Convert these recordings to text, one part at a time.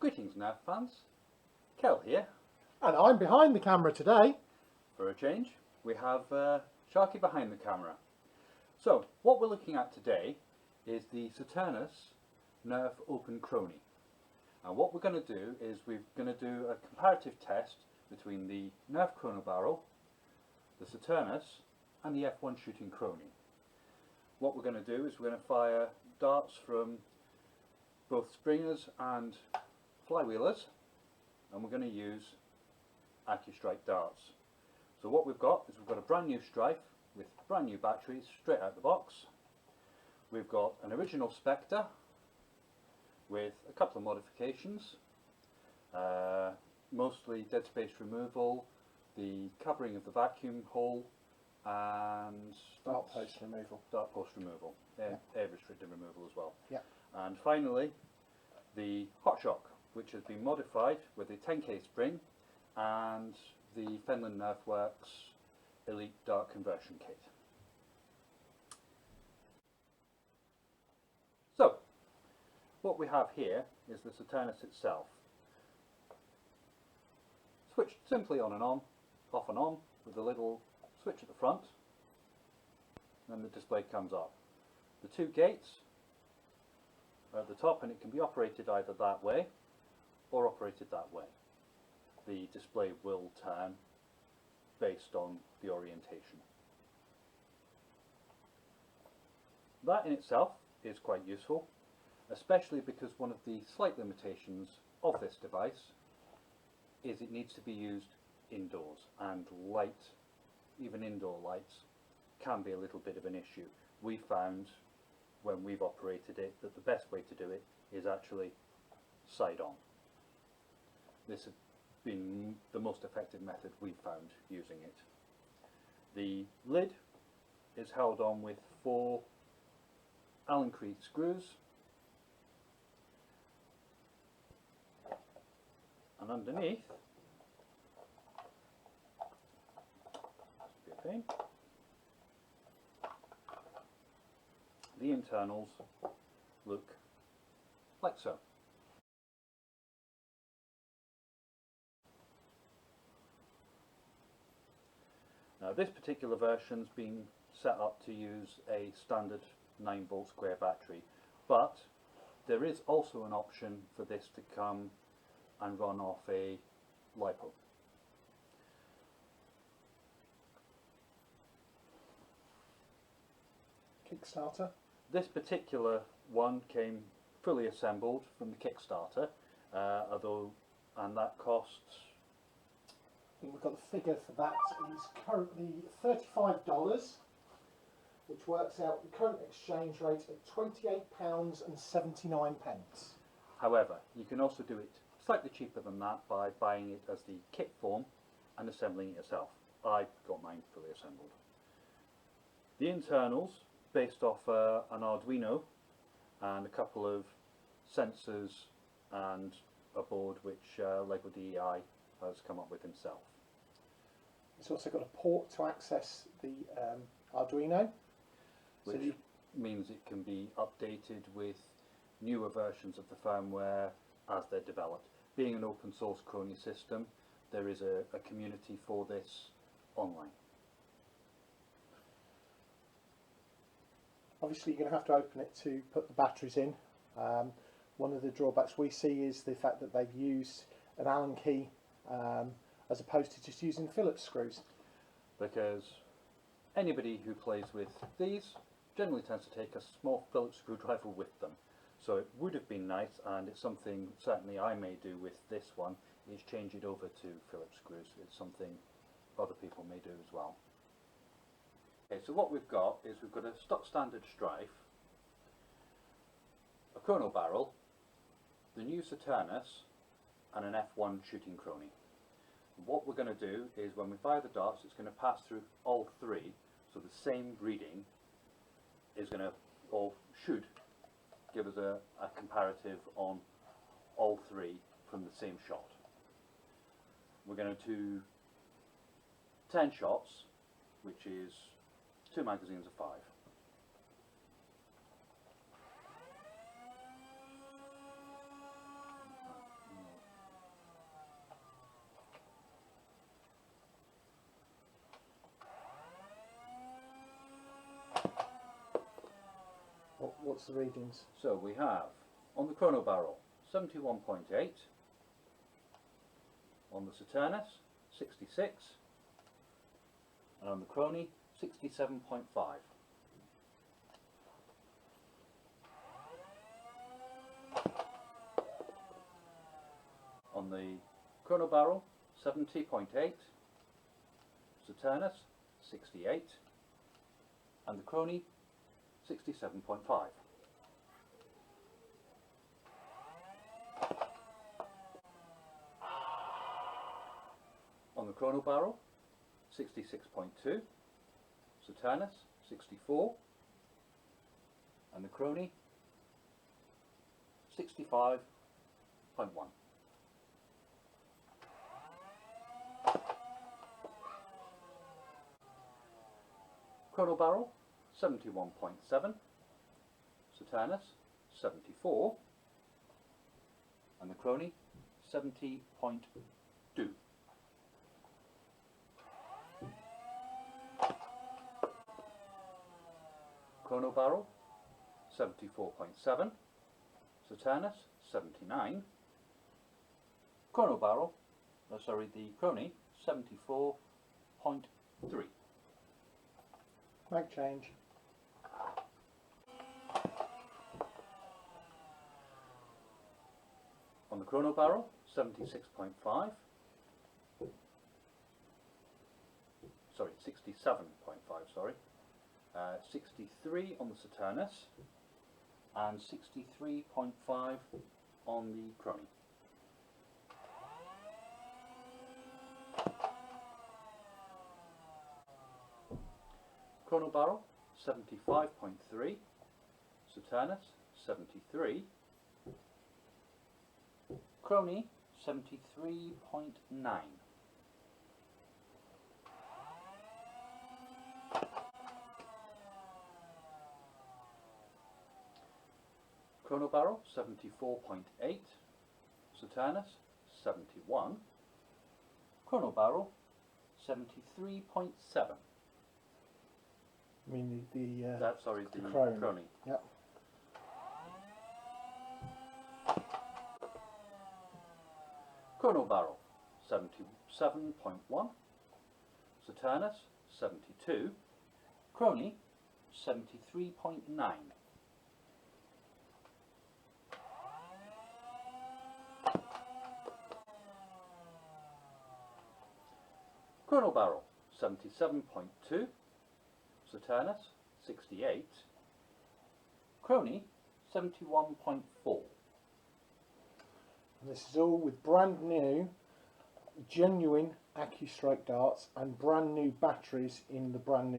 Greetings Nerf fans, Kel here. And I'm behind the camera today. For a change, we have Sharky behind the camera. So, what we're looking at today is the Saturnus Nerf Open Chrony. And what we're going to do is we're going to do a comparative test between the Nerf Chronobarrel, the Saturnus, and the F1 shooting chrony. What we're going to do is we're going to fire darts from both springers and flywheelers, and we're going to use AccuStrike darts. So what we've got is we've got a brand new Strife with brand new batteries straight out the box. We've got an original Spectre with a couple of modifications, mostly dead space removal, the covering of the vacuum hole, and Dart post removal. Dart post removal, air restricted removal as well. Yeah. And finally, the Hot Shock, which has been modified with a 10k spring and the Fenland Nerf Works Elite Dart Conversion Kit. So, what we have here is the Saturnus itself. Switched simply on and on, off and on, with a little switch at the front, and the display comes up. The two gates are at the top, and it can be operated either that way or operated that way. The display will turn based on the orientation. That in itself is quite useful, especially because one of the slight limitations of this device is it needs to be used indoors, and light, even indoor lights, can be a little bit of an issue. We found when we've operated it that the best way to do it is actually side on. This has been the most effective method we've found using it. The lid is held on with 4 Allen Creed screws, and underneath, be a pain, the internals look like so. Now this particular version's been set up to use a standard 9-volt square battery, but there is also an option for this to come and run off a LiPo. Kickstarter. This particular one came fully assembled from the Kickstarter, and that costs, I think we've got the figure for that is currently $35, which works out the current exchange rate at £28.79. however, you can also do it slightly cheaper than that by buying it as the kit form and assembling it yourself. I got mine fully assembled. The internals, based off an Arduino and a couple of sensors and a board which LEGO DEI has come up with himself. It's also got a port to access the Arduino, Which means it can be updated with newer versions of the firmware as they're developed. Being an open source chrony system, there is a community for this online. Obviously you're going to have to open it to put the batteries in. One of the drawbacks we see is the fact that they've used an Allen key as opposed to just using Phillips screws. Because anybody who plays with these generally tends to take a small Phillips screwdriver with them. So it would have been nice, and it's something certainly I may do with this one, is change it over to Phillips screws. It's something other people may do as well. Okay, so what we've got is we've got a stock standard Strife, a Chronobarrel, the new Saturnus, and an F1 shooting chrony. What we're going to do is when we fire the darts, it's going to pass through all 3, so the same reading is going to, or should, give us a comparative on all 3 from the same shot. We're going to do 10 shots, which is 2 magazines of 5. What's the readings? So we have on the Chronobarrel 71.8, on the Saturnus 66, and on the Chrony 67.5. On the Chronobarrel 70.8, Saturnus 68, and the Chrony 67.5. On the Chronobarrel 66.2, Saturnus 64, and the Chrony 65.1. Chronobarrel 71.7, Saturnus 74, and the Chrony 70.2. Chronobarrel 74.7, Saturnus 79, the Chrony 74.3. Make change. On the Chronobarrel 76.5, sorry, 67.5, sorry, 63 on the Saturnus, and 63.5 on the Chrony. Chronobarrel 75.3, Saturnus 73, Chrony 73.9. Chronobarrel 74.8, Saturnus 71, Chronobarrel 73.7. I mean the Chrony. Yep. Chronobarrel 77.1, Saturnus 72, Chrony 73.9. Chronobarrel 77.2, Saturnus 68, Chrony 71.4. And this is all with brand new, genuine AccuStroke darts and brand new batteries in the brand new.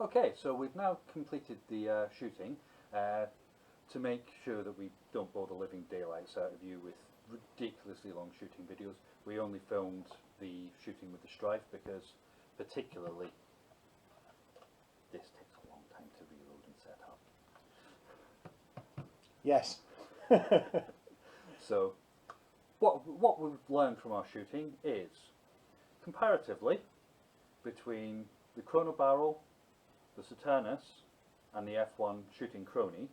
Okay, so we've now completed the shooting. To make sure that we don't bore the living daylights out of you with ridiculously long shooting videos, we only filmed the shooting with the Strife because particularly this takes a long time to reload and set up. Yes. So what we've learned from our shooting is comparatively between the Chronobarrel, the Saturnus and the F1 shooting Chrony,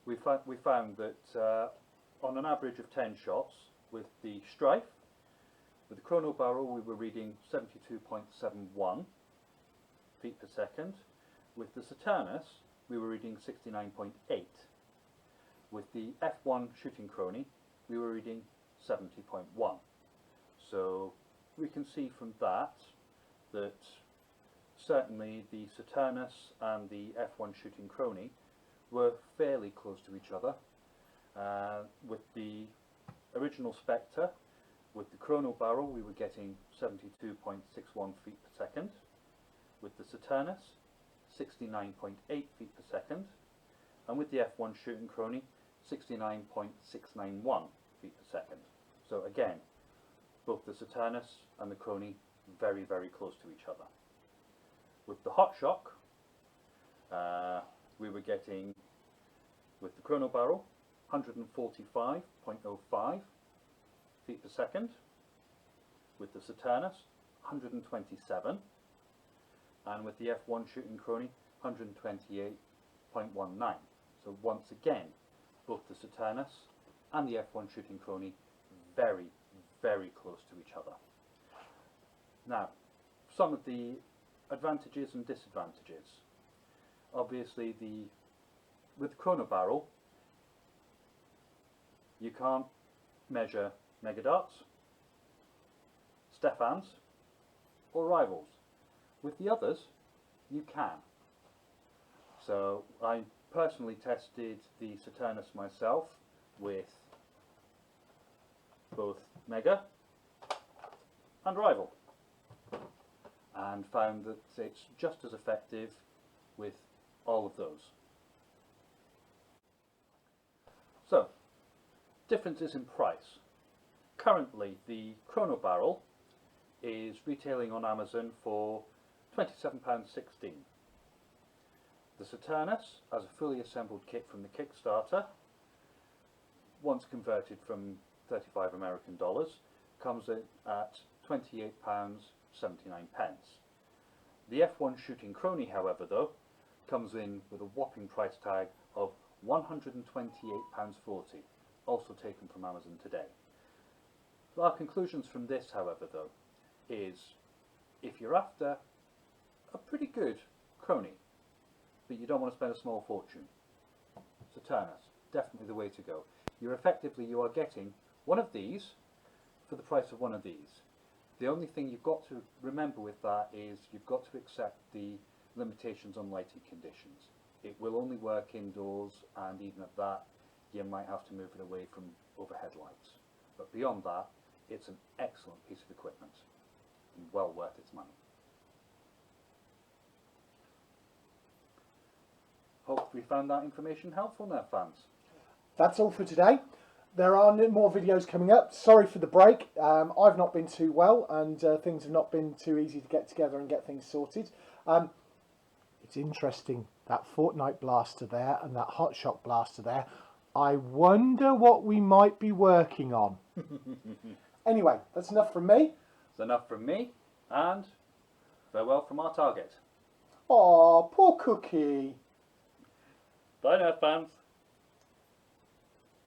we found that on an average of 10 shots with the Strife, with the Chronobarrel we were reading 72.71 feet per second. With the Saturnus we were reading 69.8. With the F1 shooting Chrony we were reading 70.1. So we can see from that that certainly the Saturnus and the F1 shooting Chrony were fairly close to each other. With the original Spectre, with the Chronobarrel we were getting 72.61 feet per second. With the Saturnus 69.8 feet per second. And with the F1 shooting Chrony 69.691 feet per second. So again, both the Saturnus and the Chrony very, very close to each other. With the Hot Shock, we were getting, with the Chronobarrel, 145.05 feet per second. With the Saturnus, 127. And with the F1 shooting Chrony, 128.86 0.19. So once again, both the Saturnus and the F1 shooting chrony very, very close to each other. Now, some of the advantages and disadvantages. Obviously, with Chronobarrel, you can't measure megadarts, Stephans, or rivals. With the others, you can. So I personally tested the Saturnus myself with both Mega and Rival, and found that it's just as effective with all of those. So, differences in price. Currently, the Chronobarrel is retailing on Amazon for £27.16. The Saturnus, as a fully assembled kit from the Kickstarter, once converted from 35 American dollars, comes in at £28.79. The F1 shooting chrony, however, though, comes in with a whopping price tag of £128.40, also taken from Amazon today. So our conclusions from this, however, though, is if you're after a pretty good chrony, but you don't want to spend a small fortune, Saturnus, definitely the way to go. You are getting one of these for the price of one of these. The only thing you've got to remember with that is you've got to accept the limitations on lighting conditions. It will only work indoors, and even at that, you might have to move it away from overhead lights. But beyond that, it's an excellent piece of equipment and well worth its money. Hope we found that information helpful now, fans. That's all for today. There are more videos coming up. Sorry for the break. I've not been too well, and things have not been too easy to get together and get things sorted. It's interesting, that Fortnite blaster there and that Hot Shock blaster there. I wonder what we might be working on. Anyway, that's enough from me. It's enough from me, and farewell from our target. Aw, poor Cookie. Bye now, fans.